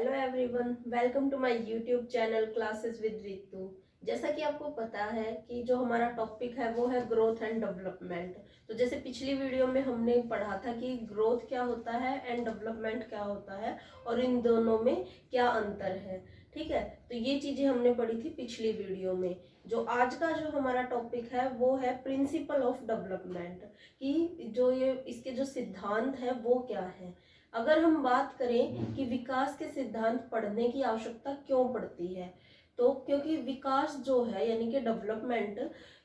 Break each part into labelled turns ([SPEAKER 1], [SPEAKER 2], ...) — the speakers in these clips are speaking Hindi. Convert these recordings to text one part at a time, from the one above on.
[SPEAKER 1] Hello everyone, welcome to my YouTube channel classes with Ritu. जैसा कि आपको पता है कि जो हमारा टॉपिक है वो है ग्रोथ एंड डेवलपमेंट। तो जैसे पिछली वीडियो में हमने पढ़ा था कि ग्रोथ क्या होता है एंड डेवलपमेंट क्या होता है और इन दोनों में क्या अंतर है। ठीक है, तो ये चीजें हमने पढ़ी थी पिछली वीडियो में। जो आज का जो हमारा टॉपिक है वो है प्रिंसिपल ऑफ डेवलपमेंट, कि जो ये इसके जो सिद्धांत है वो क्या है। अगर हम बात करें कि विकास के सिद्धांत पढ़ने की आवश्यकता क्यों पड़ती है, तो क्योंकि विकास जो है यानी कि डेवलपमेंट,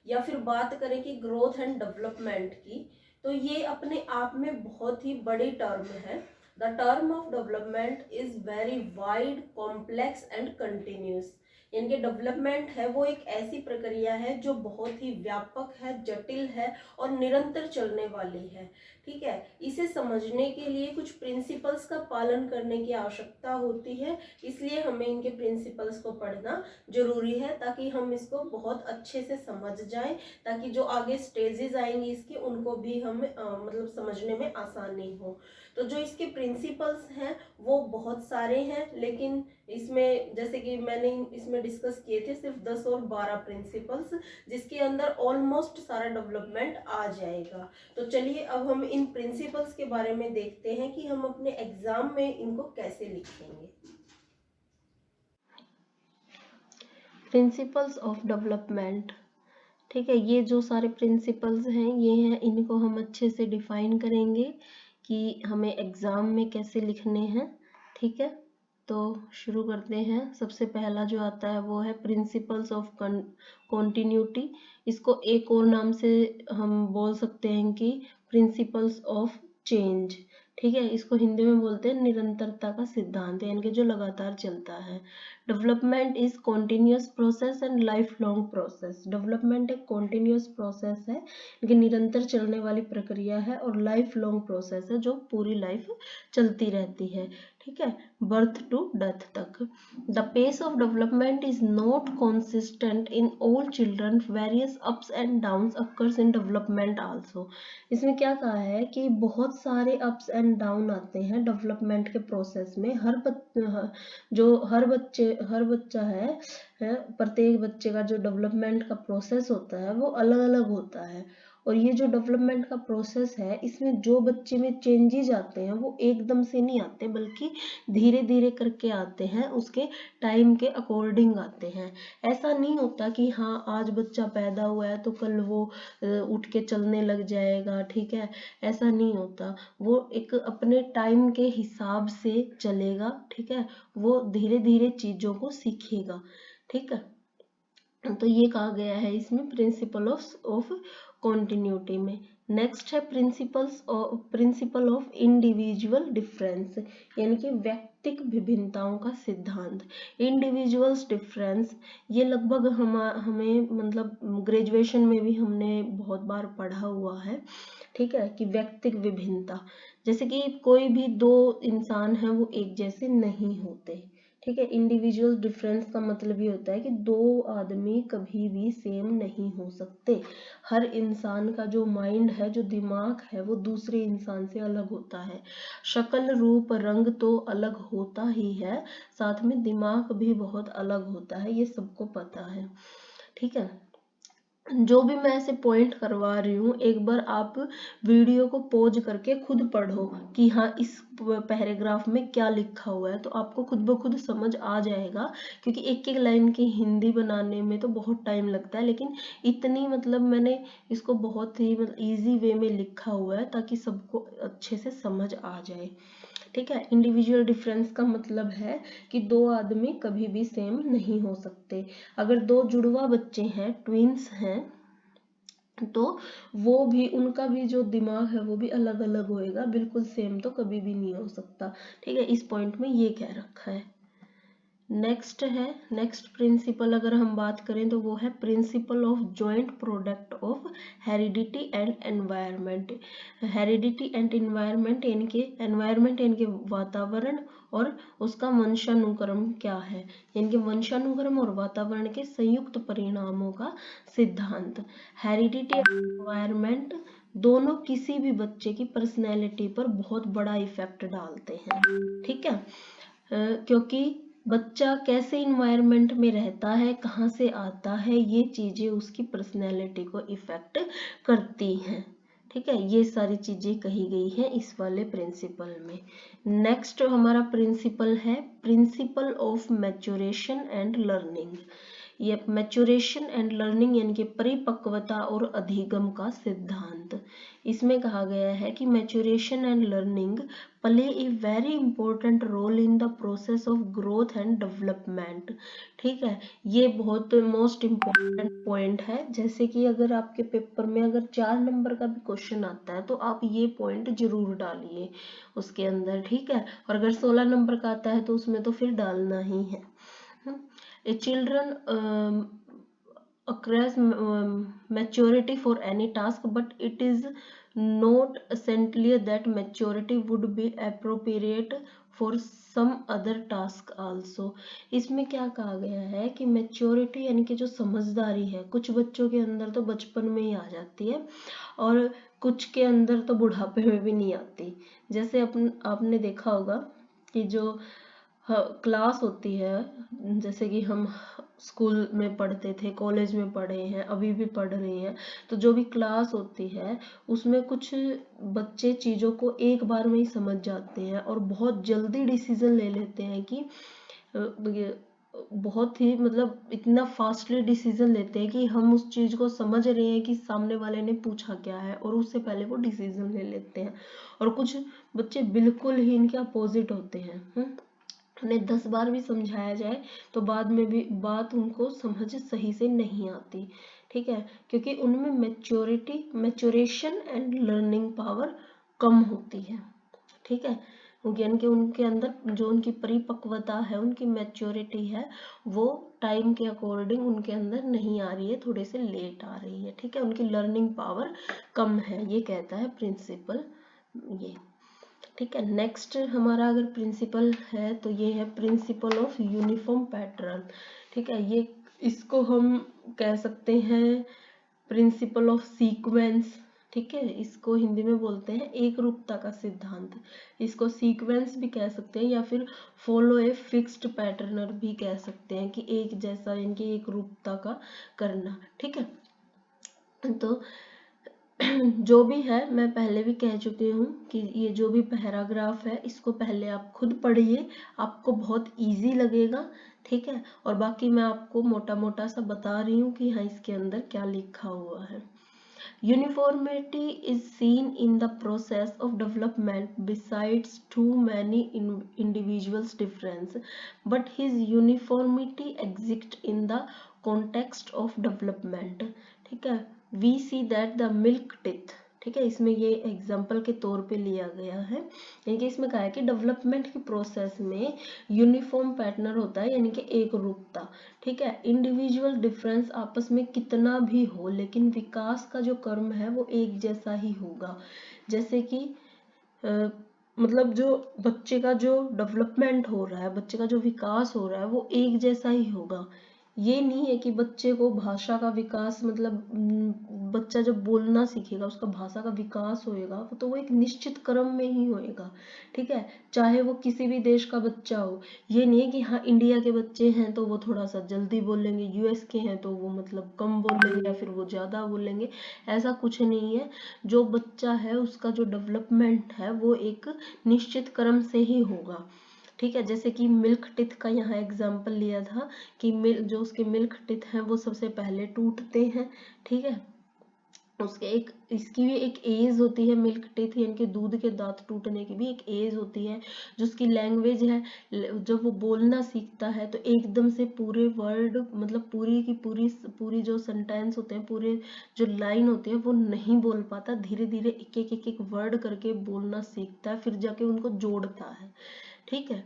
[SPEAKER 1] या फिर बात करें कि ग्रोथ एंड डेवलपमेंट की, तो ये अपने आप में बहुत ही बड़ी टर्म है। The term of development is very wide, complex and continuous. यानी कि डेवलपमेंट है वो एक ऐसी प्रक्रिया है जो बहुत ही व्यापक है, जटिल है और निरंतर चलने वाली है। ठीक है, इसे समझने के लिए कुछ प्रिंसिपल्स का पालन करने की आवश्यकता होती है, इसलिए हमें इनके प्रिंसिपल्स को पढ़ना जरूरी है ताकि हम इसको बहुत अच्छे से समझ जाएं, ताकि जो आगे स्टेजेस आएंगी इसके उनको भी हम मतलब समझने में आसानी हो। तो जो इसके प्रिंसिपल्स हैं वो बहुत सारे हैं, लेकिन इसमें जैसे कि मैंने इसमें डिस्कस किए थे सिर्फ 10 और 12 प्रिंसिपल्स, जिसके अंदर ऑलमोस्ट सारा डेवलपमेंट आ जाएगा। तो चलिए अब हम इन प्रिंसिपल्स के बारे में देखते हैं कि हम अपने एग्जाम में इनको कैसे लिखेंगे। प्रिंसिपल्स ऑफ डेवलपमेंट, ठीक है, ये जो सारे प्रिंसिपल्स हैं ये हैं, इनको हम अच्छे से डिफाइन करेंगे कि हमें एग्जाम में कैसे लिखने हैं। ठीक है, तो शुरू करते हैं। सबसे पहला जो आता है वो है प्रिंसिपल्स ऑफ कॉन्टिन्यूटी। इसको एक और नाम से हम बोल सकते हैं कि प्रिंसिपल्स ऑफ चेंज। ठीक है, इसको हिंदी में बोलते हैं निरंतरता का सिद्धांत, यानी कि जो लगातार चलता है। Development is continuous process and life long process. Development एक कॉन्टिन्यूस प्रोसेस है, लेकिन निरंतर चलने वाली प्रक्रिया है, और लाइफ लॉन्ग प्रोसेस है जो पूरी लाइफ चलती रहती है। ठीक है, बर्थ टू डेथ तक। The pace of development is not consistent in all children, various ups and downs occurs in development also. इसमें क्या कहा है कि बहुत सारे अप्स एंड डाउन आते हैं डेवलपमेंट के प्रोसेस में। हर बच्चा है प्रत्येक बच्चे का जो डेवलपमेंट का प्रोसेस होता है वो अलग अलग होता है। और ये जो डेवलपमेंट का प्रोसेस है इसमें जो बच्चे में चेंजेस आते हैं वो एकदम से नहीं आते, बल्कि धीरे धीरे करके आते हैं, उसके टाइम के अकॉर्डिंग आते हैं। ऐसा नहीं होता कि हाँ आज बच्चा पैदा हुआ है तो कल वो उठ के चलने लग जाएगा। ठीक है, ऐसा नहीं होता, वो एक अपने टाइम के हिसाब से चलेगा। ठीक है, वो धीरे धीरे चीजों को सीखेगा। ठीक है, तो ये कहा गया है इसमें प्रिंसिपल ऑफ कॉन्टिन्यूटी में। नेक्स्ट है प्रिंसिपल ऑफ इंडिविजुअल डिफरेंस, यानी कि व्यक्तिक विभिन्नताओं का सिद्धांत। इंडिविजुअल्स डिफरेंस, ये लगभग हमें मतलब ग्रेजुएशन में भी हमने बहुत बार पढ़ा हुआ है। ठीक है, कि व्यक्तिक विभिन्नता, जैसे कि कोई भी दो इंसान है वो एक जैसे नहीं होते। ठीक है, इंडिविजुअल डिफरेंस का मतलब ये होता है कि दो आदमी कभी भी सेम नहीं हो सकते। हर इंसान का जो माइंड है, जो दिमाग है, वो दूसरे इंसान से अलग होता है। शक्ल रूप रंग तो अलग होता ही है, साथ में दिमाग भी बहुत अलग होता है, ये सबको पता है। ठीक है, जो भी मैं ऐसे पॉइंट करवा रही हूँ एक बार आप वीडियो को पॉज करके खुद पढ़ो कि हाँ इस पैराग्राफ में क्या लिखा हुआ है, तो आपको खुद ब खुद समझ आ जाएगा। क्योंकि एक एक लाइन की हिंदी बनाने में तो बहुत टाइम लगता है, लेकिन इतनी मतलब मैंने इसको बहुत ही मतलब ईजी वे में लिखा हुआ है ताकि सबको अच्छे से समझ आ जाए। ठीक है, इंडिविजुअल डिफरेंस का मतलब है कि दो आदमी कभी भी सेम नहीं हो सकते। अगर दो जुड़वा बच्चे हैं, ट्विंस हैं, तो वो भी उनका भी जो दिमाग है वो भी अलग अलग होएगा, बिल्कुल सेम तो कभी भी नहीं हो सकता। ठीक है, इस पॉइंट में ये कह रखा है। नेक्स्ट प्रिंसिपल अगर हम बात करें तो वो है principle of joint product of heredity and environment. Heredity and environment यानी कि वातावरण और उसका वंशानुक्रम क्या है, यानी कि वंशानुक्रम और वातावरण के संयुक्त परिणामों का सिद्धांत। हेरिडिटी एंड एनवायरनमेंट दोनों किसी भी बच्चे की पर्सनैलिटी पर बहुत बड़ा इफेक्ट डालते हैं। ठीक है, क्योंकि बच्चा कैसे इन्वायरमेंट में रहता है, कहाँ से आता है, ये चीजें उसकी पर्सनैलिटी को इफेक्ट करती हैं। ठीक है, ये सारी चीजें कही गई हैं इस वाले प्रिंसिपल में। नेक्स्ट हमारा प्रिंसिपल है principle of maturation and learning. ये मैच्योरेशन एंड लर्निंग यानी कि परिपक्वता और अधिगम का सिद्धांत। इसमें कहा गया है कि maturation and learning play a very important role in the process of growth and development. ठीक है, ये बहुत मोस्ट इम्पोर्टेंट पॉइंट है। जैसे कि अगर आपके पेपर में अगर 4 नंबर का भी क्वेश्चन आता है तो आप ये पॉइंट जरूर डालिए उसके अंदर। ठीक है, और अगर 16 नंबर का आता है तो उसमें तो फिर डालना ही है। A children acquires maturity for any task, but it is not essentially that maturity would be appropriate for some other task also। इसमें क्या कहा गया है कि मेच्योरिटी यानी कि जो समझदारी है, कुछ बच्चों के अंदर तो बचपन में ही आ जाती है और कुछ के अंदर तो बुढ़ापे में भी नहीं आती। जैसे आपने देखा होगा कि जो क्लास होती है, जैसे कि हम स्कूल में पढ़ते थे, कॉलेज में पढ़े हैं, अभी भी पढ़ रहे हैं, तो जो भी क्लास होती है उसमें कुछ बच्चे चीज़ों को एक बार में ही समझ जाते हैं और बहुत जल्दी डिसीजन ले लेते हैं कि बहुत ही मतलब इतना फास्टली डिसीजन लेते हैं कि हम उस चीज़ को समझ रहे हैं कि सामने वाले ने पूछा क्या है और उससे पहले वो डिसीजन ले लेते हैं। और कुछ बच्चे बिल्कुल ही इनके अपोजिट होते हैं। उन्हें 10 बार भी समझाया जाए तो बाद में भी बात उनको समझ सही से नहीं आती। ठीक है, क्योंकि उनमें मैच्योरेशन एंड लर्निंग पावर कम होती है। ठीक है, यानी कि उनके अंदर जो उनकी परिपक्वता है, उनकी मैच्योरिटी है, वो टाइम के अकॉर्डिंग उनके अंदर नहीं आ रही है, थोड़े से लेट आ रही है। ठीक है, उनकी लर्निंग पावर कम है, ये कहता है प्रिंसिपल ये। ठीक है, नेक्स्ट हमारा अगर प्रिंसिपल है तो ये है प्रिंसिपल ऑफ यूनिफॉर्म पैटर्न। ठीक है, ये इसको हम कह सकते हैं प्रिंसिपल ऑफ सीक्वेंस। ठीक है, इसको हिंदी में बोलते हैं एक रूपता का सिद्धांत। इसको सीक्वेंस भी कह सकते हैं या फिर फॉलो ए फिक्स्ड पैटर्नर भी कह सकते हैं कि एक जैसा इनकी एक रूपता का करना। ठीक है, तो जो भी है मैं पहले भी कह चुकी हूँ कि ये जो भी पैराग्राफ है इसको पहले आप खुद पढ़िए, आपको बहुत इजी लगेगा। ठीक है, और बाकी मैं आपको मोटा मोटा सा बता रही हूँ कि हाँ इसके अंदर क्या लिखा हुआ है। Uniformity is seen in the process of development besides too many individuals' difference, but his uniformity exists in the context of development। ठीक है, we see that the milk teeth। ठीक है, इसमें ये एग्जाम्पल के तौर पे लिया गया है, यानी कि इसमें कहा है कि डेवलपमेंट की प्रोसेस में यूनिफॉर्म पैटर्न होता है यानी कि एक रूपता। ठीक है, इंडिविजुअल डिफरेंस आपस में कितना भी हो लेकिन विकास का जो कर्म है वो एक जैसा ही होगा। जैसे कि मतलब जो बच्चे का जो डेवलपमेंट हो रहा है, बच्चे का जो विकास हो रहा है वो एक जैसा ही होगा। ये नहीं है कि बच्चे को भाषा का विकास मतलब बच्चा जब बोलना सीखेगा उसका भाषा का विकास होएगा तो वो एक निश्चित क्रम में ही होएगा। ठीक है, चाहे वो किसी भी देश का बच्चा हो। ये नहीं है कि हाँ इंडिया के बच्चे हैं तो वो थोड़ा सा जल्दी बोलेंगे, यूएस के हैं तो वो मतलब कम बोलेंगे या फिर वो ज़्यादा बोलेंगे, ऐसा कुछ नहीं है। जो बच्चा है उसका जो डेवलपमेंट है वो एक निश्चित क्रम से ही होगा। ठीक है, जैसे कि मिल्क टिथ का यहाँ एग्जाम्पल लिया था कि जो उसके मिल्क टिथ हैं वो सबसे पहले टूटते हैं। ठीक है, उसके एक इसकी भी एक एज होती है, मिल्क टिथ यानी कि दूध के दांत टूटने की भी एक एज होती है। जो उसकी लैंग्वेज है, जब वो बोलना सीखता है तो एकदम से पूरे वर्ड मतलब पूरी की पूरी जो सेंटेंस होते हैं, पूरे जो लाइन होती है वो नहीं बोल पाता, धीरे धीरे एक एक वर्ड करके बोलना सीखता है, फिर जाके उनको जोड़ता है। ठीक है,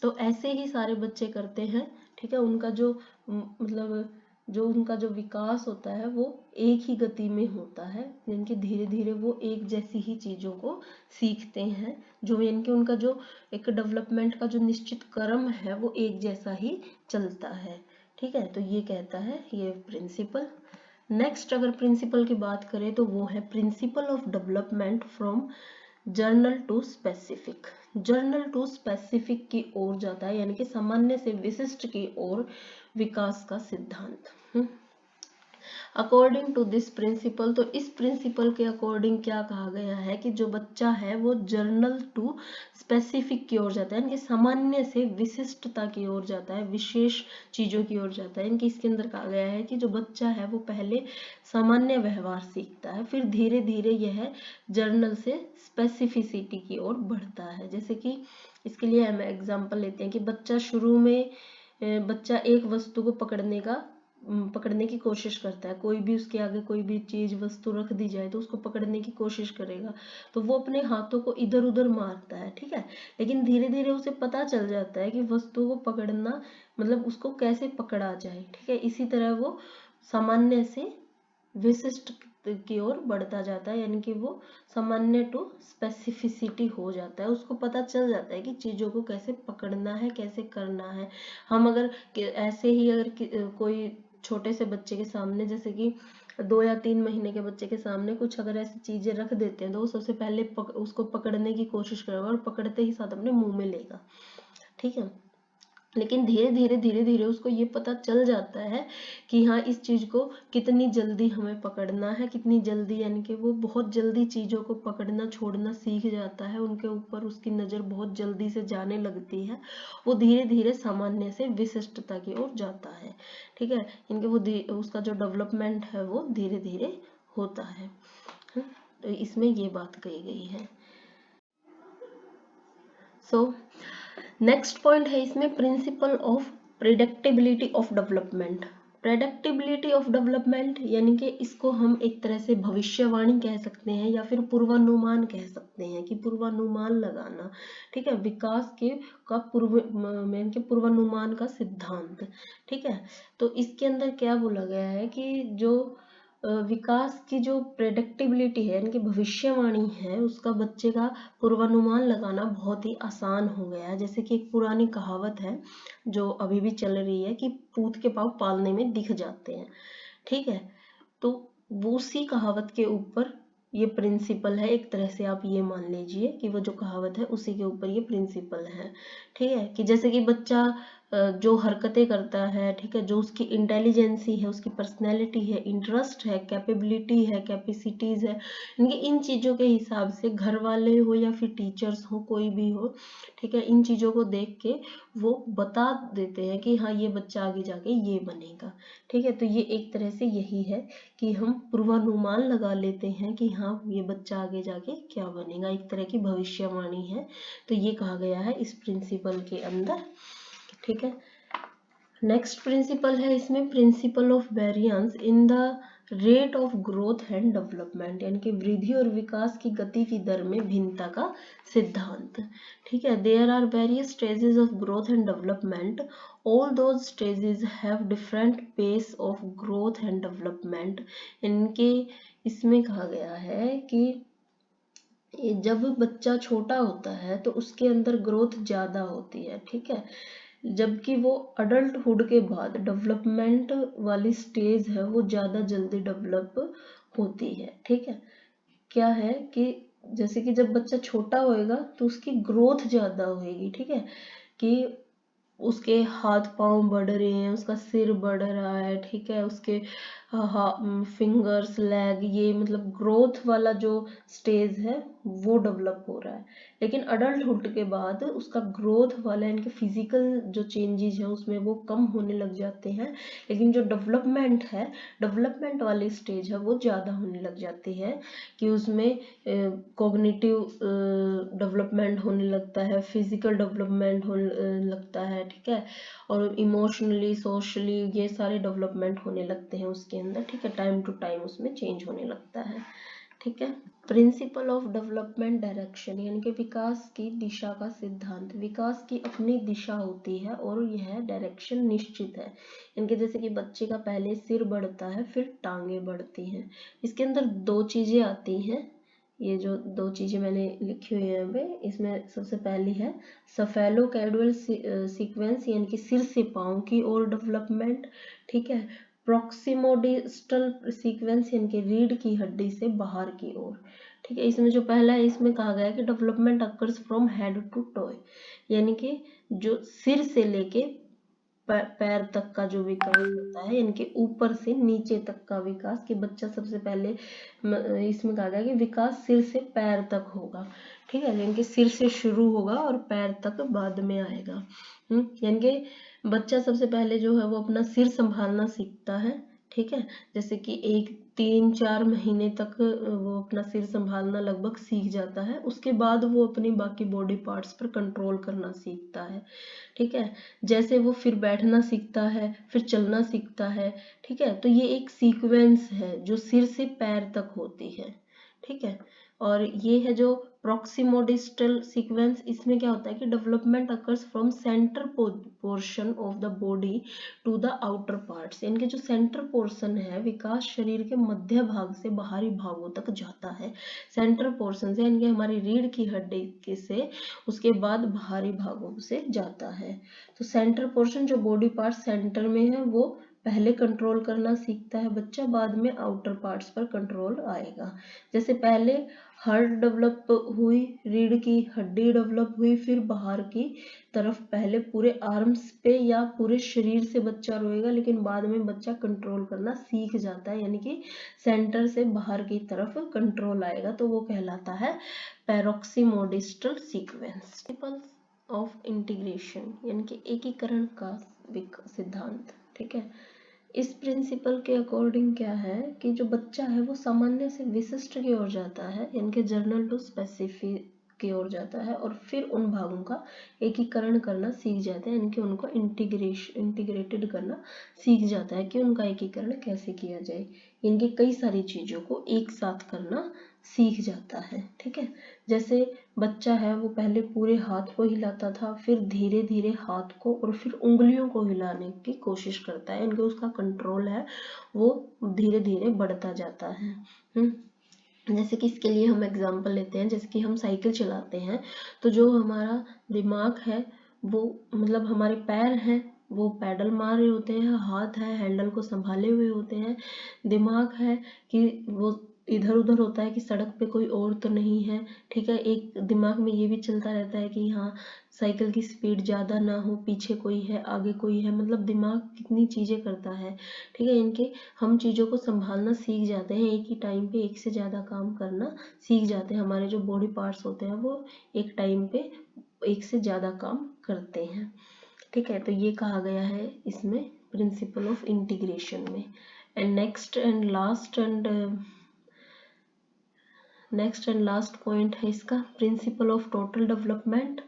[SPEAKER 1] तो ऐसे ही सारे बच्चे करते हैं। ठीक है, उनका जो मतलब जो उनका जो विकास होता है वो एक ही गति में होता है, यानी कि धीरे धीरे वो एक जैसी ही चीज़ों को सीखते हैं। जो यानी कि उनका जो एक डेवलपमेंट का जो निश्चित क्रम है वो एक जैसा ही चलता है। ठीक है, तो ये कहता है ये प्रिंसिपल। नेक्स्ट अगर प्रिंसिपल की बात करें तो वो है principle of development from general to specific. General to specific की ओर जाता है, यानी कि सामान्य से विशिष्ट की ओर विकास का सिद्धांत। अकॉर्डिंग टू दिस प्रिंसिपल, तो इस प्रिंसिपल के अकॉर्डिंग क्या कहा गया है कि जो बच्चा है वो जर्नल टू स्पेसिफिक की ओर जाता है, यानी कि सामान्य से विशिष्टता की ओर जाता है, विशेष चीजों की ओर जाता है। यानी कि इसके अंदर कहा गया है कि जो बच्चा है वो पहले सामान्य व्यवहार सीखता है, फिर धीरे धीरे यह जर्नल से स्पेसिफिसिटी की ओर बढ़ता है। जैसे कि इसके लिए हम एग्जांपल लेते हैं कि बच्चा शुरू में बच्चा एक वस्तु को पकड़ने की कोशिश करता है, कोई भी उसके आगे कोई भी चीज वस्तु रख दी जाए तो उसको पकड़ने की कोशिश करेगा, तो वो अपने हाथों को इधर उधर मारता है, ठीक है। लेकिन धीरे धीरे उसे पता चल जाता है कि वस्तु को पकड़ना मतलब उसको कैसे पकड़ा जाए, ठीक है। इसी तरह वो सामान्य से विशिष्ट की ओर बढ़ता जाता है, यानी कि वो सामान्य टू स्पेसिफिसिटी हो जाता है, उसको पता चल जाता है कि चीजों को कैसे पकड़ना है, कैसे करना है। हम अगर ऐसे ही अगर कोई छोटे से बच्चे के सामने, जैसे कि 2 या 3 महीने के बच्चे के सामने कुछ अगर ऐसी चीजें रख देते हैं तो वो सबसे पहले उसको पकड़ने की कोशिश करेगा और पकड़ते ही साथ अपने मुंह में लेगा, ठीक है। लेकिन धीरे धीरे उसको ये पता चल जाता है कि हाँ इस चीज को कितनी जल्दी हमें पकड़ना है, कितनी जल्दी, यानी कि वो बहुत जल्दी चीजों को पकड़ना छोड़ना सीख जाता है, उनके ऊपर उसकी नजर बहुत जल्दी से जाने लगती है, वो धीरे धीरे सामान्य से विशिष्टता की ओर जाता है, ठीक है। इनके वो उसका जो डेवलपमेंट है वो धीरे धीरे होता है। तो इसमें ये बात कही गई है। सो नेक्स्ट पॉइंट है इसमें principle of predictability of development. Predictability of development यानी कि इसको हम एक तरह से भविष्यवाणी कह सकते हैं या फिर पूर्वानुमान कह सकते हैं, कि पूर्वानुमान लगाना, ठीक है, विकास के का पूर्वानुमान का सिद्धांत, ठीक है। तो इसके अंदर क्या बोला गया है कि जो विकास की जो प्रेडिक्टेबिलिटी है यानी कि भविष्यवाणी है, उसका बच्चे का पूर्वानुमान लगाना बहुत ही आसान हो गया है। जैसे कि एक पुरानी कहावत है जो अभी भी चल रही है कि पूत के पाँव पालने में दिख जाते हैं, ठीक है। तो वो उसी कहावत के ऊपर ये प्रिंसिपल है, एक तरह से आप ये मान लीजिए कि वो जो कहावत है उसी के ऊपर ये प्रिंसिपल है, ठीक है। कि जैसे कि बच्चा जो हरकतें करता है, ठीक है, जो उसकी इंटेलिजेंसी है, उसकी पर्सनैलिटी है, इंटरेस्ट है, कैपेबिलिटी है, कैपेसिटीज है, इनके इन चीज़ों के हिसाब से घर वाले हो या फिर टीचर्स हो, कोई भी हो, ठीक है, इन चीज़ों को देख के वो बता देते हैं कि हाँ ये बच्चा आगे जाके ये बनेगा, ठीक है। तो ये एक तरह से यही है कि हम पूर्वानुमान लगा लेते हैं कि हाँ ये बच्चा आगे जाके क्या बनेगा, एक तरह की भविष्यवाणी है। तो ये कहा गया है इस प्रिंसिपल के अंदर, ठीक है। नेक्स्ट प्रिंसिपल है इसमें principle of variance in the rate of growth and development, यानी कि वृद्धि और विकास की गति की दर में भिन्नता का सिद्धांत, ठीक है। There are various stages of growth and development, all those stages have different pace of growth and development. इनके इसमें कहा गया है कि जब बच्चा छोटा होता है तो उसके अंदर ग्रोथ ज़्यादा होती है, ठीक है, जबकि वो अडल्टहुड के बाद डेवलपमेंट वाली स्टेज है वो ज़्यादा जल्दी डेवलप होती है, ठीक है। क्या है कि जैसे कि जब बच्चा छोटा होएगा तो उसकी ग्रोथ ज़्यादा होएगी, ठीक है, कि उसके हाथ पांव बढ़ रहे हैं, उसका सिर बढ़ रहा है, ठीक है, उसके फिंगर्स लेग, ये मतलब ग्रोथ वाला जो स्टेज है वो डेवलप हो रहा है। लेकिन अडल्टहुड के बाद उसका ग्रोथ वाला इनके फिजिकल जो चेंजेस हैं उसमें वो कम होने लग जाते हैं, लेकिन जो डेवलपमेंट है, डेवलपमेंट वाली स्टेज है वो ज़्यादा होने लग जाती है, कि उसमें कॉग्निटिव डेवलपमेंट होने लगता है, फिजिकल डेवलपमेंट होने लगता है, ठीक है, और इमोशनली सोशली ये सारे डेवलपमेंट होने लगते हैं उसके अंदर, ठीक है, टाइम टू टाइम उसमें चेंज होने लगता है, ठीक है। प्रिंसिपल ऑफ डेवलपमेंट डायरेक्शन यानी कि विकास की दिशा का सिद्धांत। विकास की अपनी दिशा होती है और यह डायरेक्शन निश्चित है। इनके जैसे कि बच्चे का पहले सिर बढ़ता है फिर टांगे बढ़ती हैं। इसके अंदर दो चीजें आती हैं, ये जो दो चीजें मैंने लिखी हुई है यहाँ पे, इसमें सबसे पहली है सफेलोकैडुअल सीक्वेंस यानी कि सिर से पांव की ओर डेवलपमेंट, ठीक है। प्रॉक्सिमोडिस्टल सीक्वेंस यानी कि रीढ़ की हड्डी से बाहर की ओर, ठीक है। इसमें जो पहला है, इसमें कहा गया है कि development occurs from head to toe, यानी कि जो सिर से लेके पैर तक का जो विकास होता है, यानी कि ऊपर से नीचे तक का विकास, कि बच्चा सबसे पहले इसमें कहा गया कि विकास सिर से पैर तक होगा। ठीक है, यानी कि सिर से शुरू होगा और पैर तक बाद में आएगा। यानी कि बच्चा सबसे पहले जो है वो अपना सिर संभालना सीखता है। ठीक है, जैसे कि 3-4 महीने तक वो अपना सिर संभालना लगभग सीख जाता है। उसके बाद वो अपनी बाकी बॉडी पार्ट्स पर कंट्रोल करना सीखता है। ठीक है, जैसे वो फिर बैठना सीखता है, फिर चलना सीखता है। ठीक है, तो ये एक सीक्वेंस है जो सिर से पैर तक होती है। ठीक है, और ये है जो प्रॉक्सिमोडिस्टल सीक्वेंस, इसमें क्या होता है कि development occurs from centre portion of the body to the outer parts, यानी कि जो सेंटर पोर्शन है, विकास शरीर के मध्य भाग से बाहरी भागों तक जाता है। सेंटर पोर्शन से, यानी कि हमारी रीढ़ की हड्डी के से उसके बाद बाहरी भागों से जाता है। तो सेंटर पोर्शन, जो बॉडी पार्ट सेंटर में है, वो पहले कंट्रोल करना सीखता है बच्चा, बाद में आउटर पार्ट्स पर कंट्रोल आएगा। जैसे पहले हड्डी डेवलप हुई, रीढ़ की हड्डी डेवलप हुई, फिर बाहर की तरफ पहले पूरे आर्म्स पे या पूरे शरीर से बच्चा रोएगा, लेकिन बाद में बच्चा कंट्रोल करना सीख जाता है, यानी कि सेंटर से बाहर की तरफ कंट्रोल आएगा, तो वो कहलाता है पैरोक्सीमोडिस्टल सीक्वेंस। ऑफ इंटीग्रेशन, यानी कि एकीकरण का सिद्धांत। ठीक है, इस प्रिंसिपल के अकॉर्डिंग क्या है कि जो बच्चा है वो सामान्य से विशिष्ट की ओर जाता है, यानी कि जनरल टू स्पेसिफिक की ओर जाता है, और फिर उन भागों का एकीकरण करना सीख जाता है, यानी कि उनको इंटीग्रेटेड करना सीख जाता है कि उनका एकीकरण कैसे किया जाए, यानी कि कई सारी चीज़ों को एक साथ करना सीख जाता है। ठीक है, जैसे बच्चा है वो पहले पूरे हाथ को हिलाता था, फिर धीरे धीरे हाथ को और फिर उंगलियों को हिलाने की कोशिश करता है, इनके उसका कंट्रोल है वो धीरे धीरे बढ़ता जाता है। जैसे कि इसके लिए हम एग्जांपल लेते हैं, जैसे कि हम साइकिल चलाते हैं, तो जो हमारा दिमाग है वो, मतलब हमारे पैर हैं वो पैडल मार रहे होते हैं, हाथ है हैंडल को संभाले हुए होते हैं, दिमाग है कि वो इधर उधर होता है कि सड़क पे कोई और तो नहीं है। ठीक है, एक दिमाग में ये भी चलता रहता है कि हाँ साइकिल की स्पीड ज़्यादा ना हो, पीछे कोई है आगे कोई है, मतलब दिमाग कितनी चीज़ें करता है। ठीक है, इनके हम चीज़ों को संभालना सीख जाते हैं, एक ही टाइम पे एक से ज़्यादा काम करना सीख जाते हैं। हमारे जो बॉडी पार्ट्स होते हैं वो एक टाइम पे एक से ज़्यादा काम करते हैं। ठीक है, तो ये कहा गया है इसमें प्रिंसिपल ऑफ इंटीग्रेशन में। And next and last point है इसका प्रिंसिपल ऑफ टोटल डेवलपमेंट।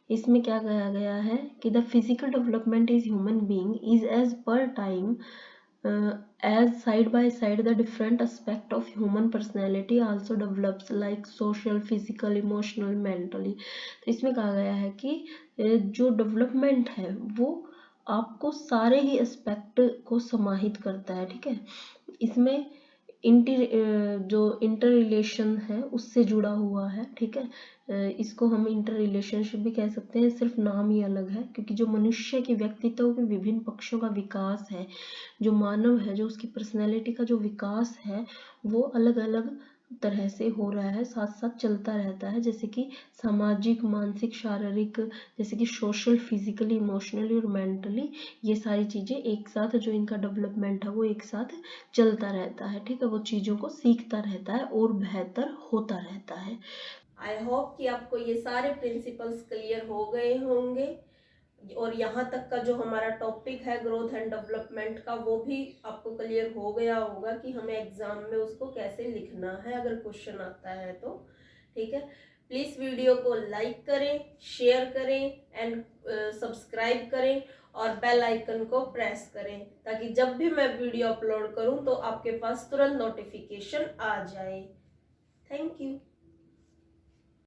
[SPEAKER 1] इसमें क्या कहा गया है कि the physical development is human being is as per time as side by side the different aspect of human personality also develops like social, physical, emotional, mentally। तो इसमें कहा गया है कि जो डेवलपमेंट है वो आपको सारे ही एस्पेक्ट को समाहित करता है। ठीक है, इसमें जो इंटर रिलेशन है उससे जुड़ा हुआ है। ठीक है, इसको हम इंटर रिलेशनशिप भी कह सकते हैं, सिर्फ नाम ही अलग है, क्योंकि जो मनुष्य के व्यक्तित्व के विभिन्न पक्षों का विकास है, जो मानव है, जो उसकी पर्सनैलिटी का जो विकास है वो अलग अलग तरह से हो रहा है, साथ साथ चलता रहता है, जैसे कि सामाजिक, मानसिक, शारीरिक, जैसे कि सोशल, फिजिकली, इमोशनली और मेंटली, ये सारी चीज़ें एक साथ जो इनका डेवलपमेंट है वो एक साथ चलता रहता है। ठीक है, वो चीज़ों को सीखता रहता है और बेहतर होता रहता है। आई होप कि आपको ये सारे प्रिंसिपल्स क्लियर हो गए होंगे, और यहाँ तक का जो हमारा टॉपिक है ग्रोथ एंड डेवलपमेंट का वो भी आपको क्लियर हो गया होगा कि हमें एग्जाम में उसको कैसे लिखना है अगर क्वेश्चन आता है तो। ठीक है, प्लीज वीडियो को लाइक करें, शेयर करें एंड सब्सक्राइब करें और बेल आइकन को प्रेस करें, ताकि जब भी मैं वीडियो अपलोड करूं तो आपके पास तुरंत नोटिफिकेशन आ जाए। Thank you.